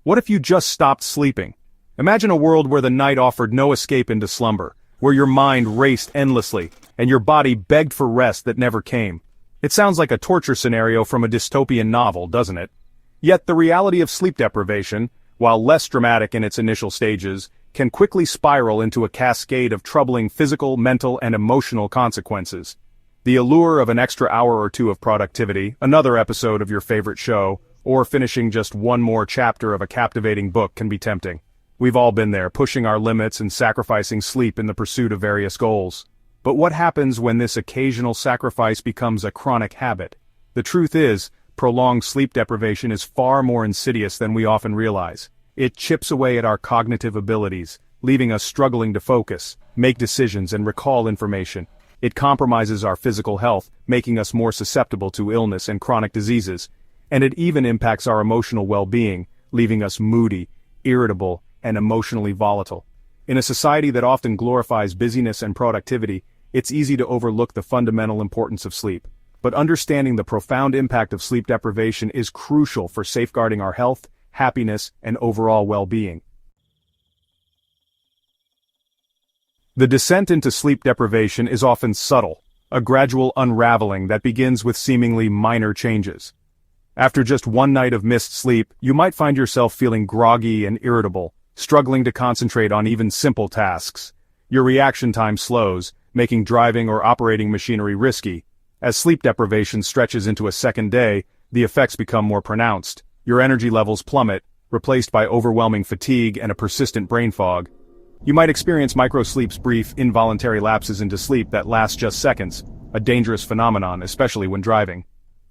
What if you just stopped sleeping? Imagine a world where the night offered no escape into slumber, where your mind raced endlessly, and your body begged for rest that never came. It sounds like a torture scenario from a dystopian novel, doesn't it? Yet the reality of sleep deprivation, while less dramatic in its initial stages, can quickly spiral into a cascade of troubling physical, mental, and emotional consequences. The allure of an extra hour or two of productivity, another episode of your favorite show, or finishing just one more chapter of a captivating book can be tempting. We've all been there, pushing our limits and sacrificing sleep in the pursuit of various goals. But what happens when this occasional sacrifice becomes a chronic habit? The truth is, prolonged sleep deprivation is far more insidious than we often realize. It chips away at our cognitive abilities, leaving us struggling to focus, make decisions, and recall information. It compromises our physical health, making us more susceptible to illness and chronic diseases. And it even impacts our emotional well-being, leaving us moody, irritable, and emotionally volatile. In a society that often glorifies busyness and productivity, it's easy to overlook the fundamental importance of sleep. But understanding the profound impact of sleep deprivation is crucial for safeguarding our health, happiness, and overall well-being. The descent into sleep deprivation is often subtle, a gradual unraveling that begins with seemingly minor changes. After just one night of missed sleep, you might find yourself feeling groggy and irritable, struggling to concentrate on even simple tasks. Your reaction time slows, making driving or operating machinery risky. As sleep deprivation stretches into a second day, the effects become more pronounced. Your energy levels plummet, replaced by overwhelming fatigue and a persistent brain fog. You might experience microsleep's brief, involuntary lapses into sleep that last just seconds, a dangerous phenomenon, especially when driving.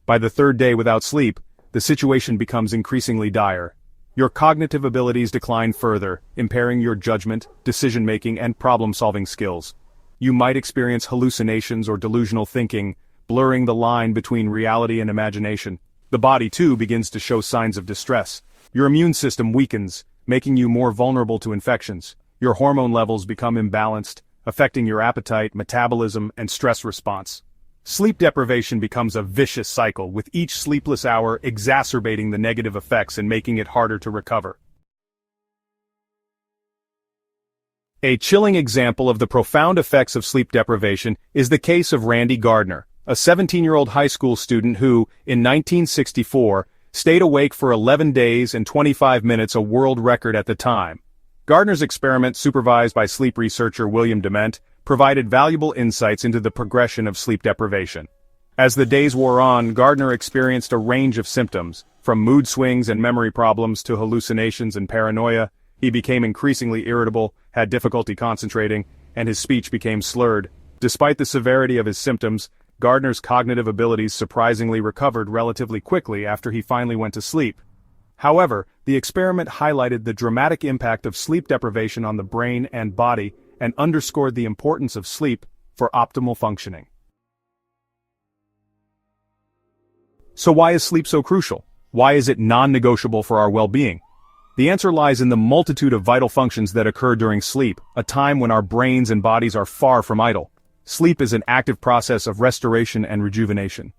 By the third day without sleep, the situation becomes increasingly dire. Your cognitive abilities decline further, impairing your judgment, decision-making, and problem-solving skills. You might experience hallucinations or delusional thinking, blurring the line between reality and imagination. The body, too, begins to show signs of distress. Your immune system weakens, making you more vulnerable to infections. Your hormone levels become imbalanced, affecting your appetite, metabolism, and stress response. Sleep deprivation becomes a vicious cycle, with each sleepless hour exacerbating the negative effects and making it harder to recover. A chilling example of the profound effects of sleep deprivation is the case of Randy Gardner, a 17-year-old high school student who, in 1964, stayed awake for 11 days and 25 minutes, a world record at the time. Gardner's experiment, supervised by sleep researcher William Dement, provided valuable insights into the progression of sleep deprivation. As the days wore on, Gardner experienced a range of symptoms, from mood swings and memory problems to hallucinations and paranoia. He became increasingly irritable, had difficulty concentrating, and his speech became slurred. Despite the severity of his symptoms, Gardner's cognitive abilities surprisingly recovered relatively quickly after he finally went to sleep. However, the experiment highlighted the dramatic impact of sleep deprivation on the brain and body, and underscored the importance of sleep for optimal functioning. So why is sleep so crucial? Why is it non-negotiable for our well-being? The answer lies in the multitude of vital functions that occur during sleep, a time when our brains and bodies are far from idle. Sleep is an active process of restoration and rejuvenation.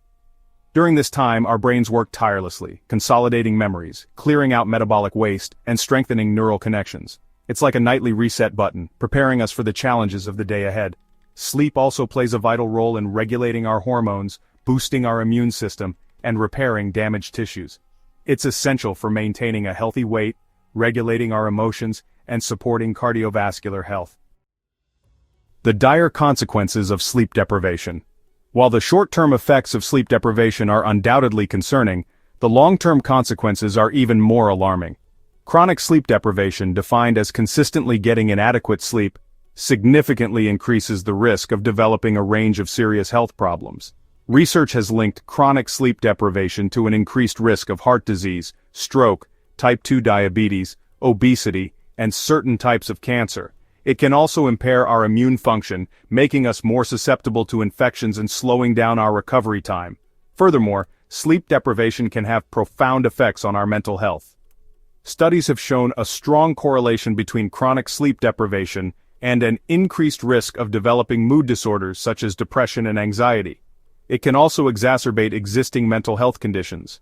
During this time, our brains work tirelessly, consolidating memories, clearing out metabolic waste, and strengthening neural connections. It's like a nightly reset button, preparing us for the challenges of the day ahead. Sleep also plays a vital role in regulating our hormones, boosting our immune system, and repairing damaged tissues. It's essential for maintaining a healthy weight, regulating our emotions, and supporting cardiovascular health. The dire consequences of sleep deprivation. While the short-term effects of sleep deprivation are undoubtedly concerning, the long-term consequences are even more alarming. Chronic sleep deprivation, defined as consistently getting inadequate sleep, significantly increases the risk of developing a range of serious health problems. Research has linked chronic sleep deprivation to an increased risk of heart disease, stroke, type 2 diabetes, obesity, and certain types of cancer. It can also impair our immune function, making us more susceptible to infections and slowing down our recovery time. Furthermore, sleep deprivation can have profound effects on our mental health. Studies have shown a strong correlation between chronic sleep deprivation and an increased risk of developing mood disorders such as depression and anxiety. It can also exacerbate existing mental health conditions.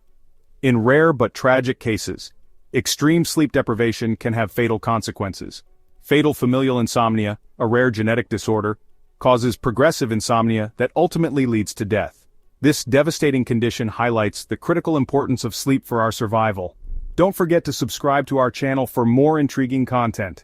In rare but tragic cases, Extreme sleep deprivation can have fatal consequences. Fatal familial insomnia, a rare genetic disorder, causes progressive insomnia that ultimately leads to death. This devastating condition highlights the critical importance of sleep for our survival. Don't forget to subscribe to our channel for more intriguing content.